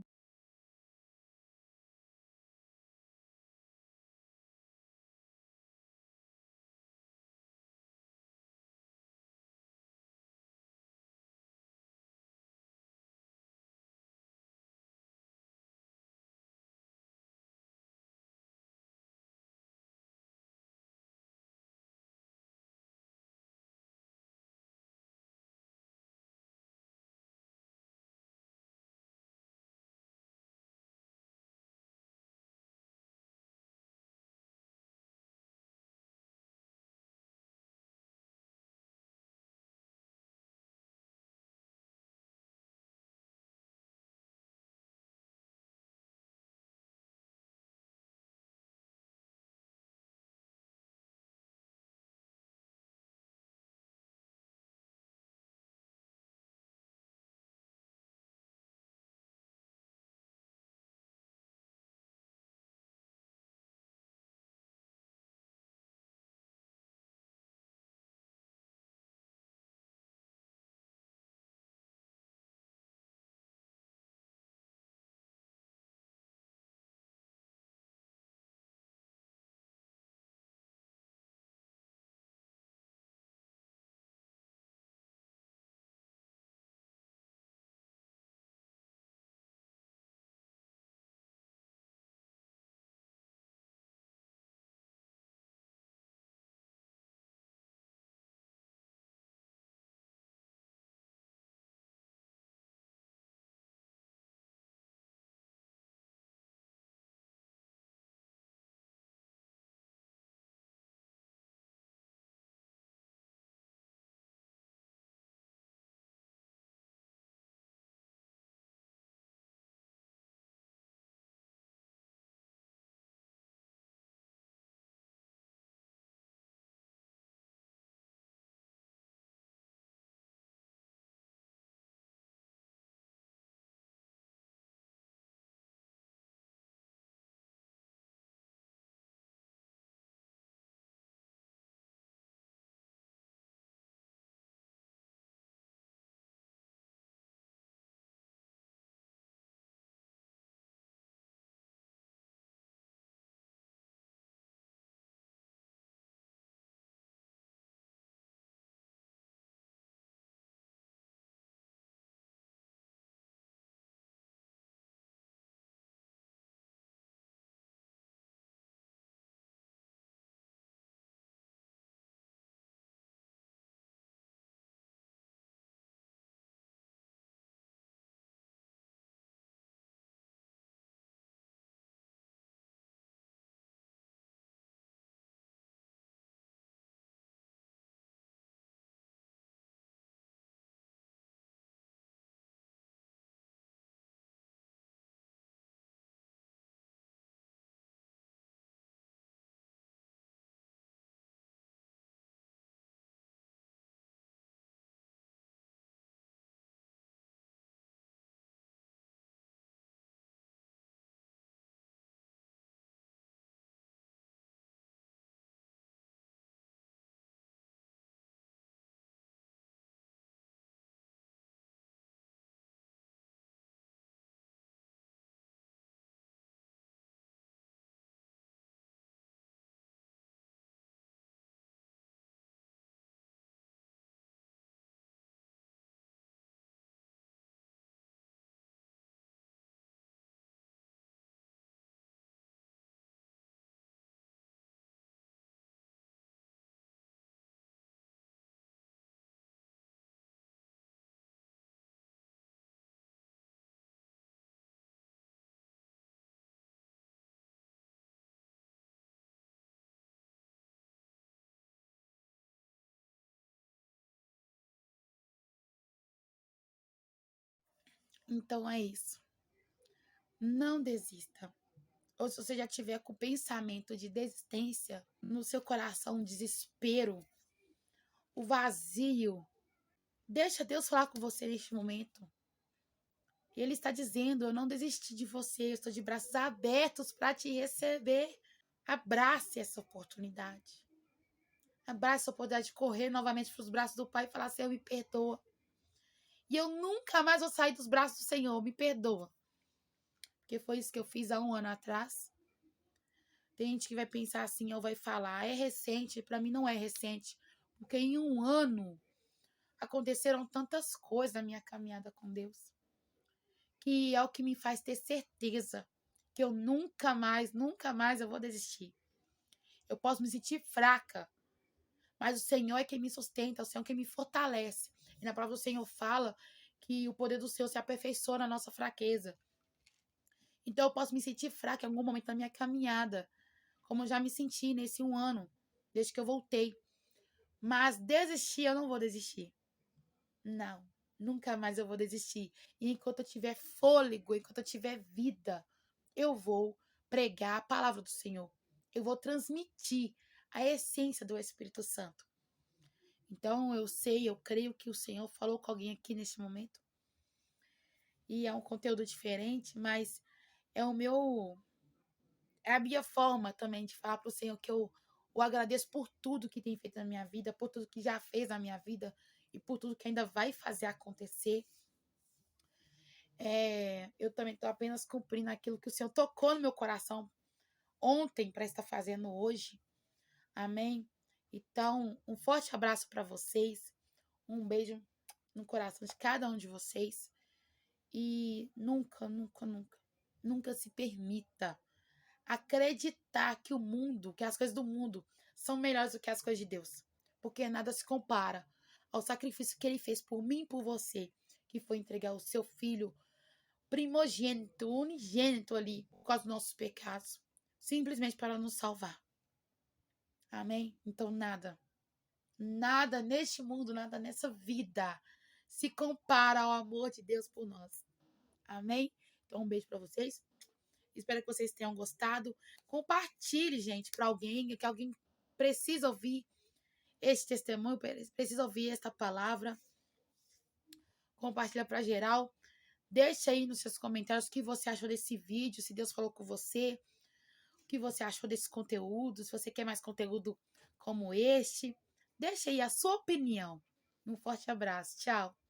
Então é isso. Não desista. Ou se você já tiver com o pensamento de desistência no seu coração, um desespero, o vazio, deixa Deus falar com você neste momento. Ele está dizendo: eu não desisti de você, eu estou de braços abertos para te receber. Abrace essa oportunidade. Abrace essa oportunidade de correr novamente para os braços do Pai e falar: Senhor, me perdoa. E eu nunca mais vou sair dos braços do Senhor, me perdoa. Porque foi isso que eu fiz há 1 ano atrás. Tem gente que vai pensar assim, ou vai falar: é recente. Para mim não é recente. Porque em 1 ano aconteceram tantas coisas na minha caminhada com Deus. Que é o que me faz ter certeza que eu nunca mais eu vou desistir. Eu posso me sentir fraca, mas o Senhor é quem me sustenta, o Senhor é quem me fortalece. E na palavra do Senhor fala que o poder do Senhor se aperfeiçoa na nossa fraqueza. Então eu posso me sentir fraca em algum momento da minha caminhada, como eu já me senti nesse 1 ano, desde que eu voltei. Mas desistir, eu não vou desistir. Não, nunca mais eu vou desistir. E enquanto eu tiver fôlego, enquanto eu tiver vida, eu vou pregar a palavra do Senhor. Eu vou transmitir a essência do Espírito Santo. Então, eu creio que o Senhor falou com alguém aqui neste momento. E é um conteúdo diferente, mas é a minha forma também de falar para o Senhor que eu o agradeço por tudo que tem feito na minha vida, por tudo que já fez na minha vida e por tudo que ainda vai fazer acontecer. Eu também estou apenas cumprindo aquilo que o Senhor tocou no meu coração ontem para estar fazendo hoje. Amém? Então, um forte abraço para vocês. Um beijo no coração de cada um de vocês. E nunca, nunca, nunca, nunca se permita acreditar que o mundo, que as coisas do mundo são melhores do que as coisas de Deus. Porque nada se compara ao sacrifício que ele fez por mim e por você, que foi entregar o seu filho primogênito, unigênito ali, por causa dos nossos pecados, simplesmente para nos salvar. Amém? Então nada neste mundo, nada nessa vida se compara ao amor de Deus por nós. Amém? Então um beijo para vocês. Espero que vocês tenham gostado. Compartilhe, gente, para alguém, que alguém precisa ouvir este testemunho, precisa ouvir esta palavra. Compartilha para geral. Deixa aí nos seus comentários o que você achou desse vídeo, se Deus falou com você, o que você achou desse conteúdo, se você quer mais conteúdo como este. Deixa aí a sua opinião. Um forte abraço. Tchau.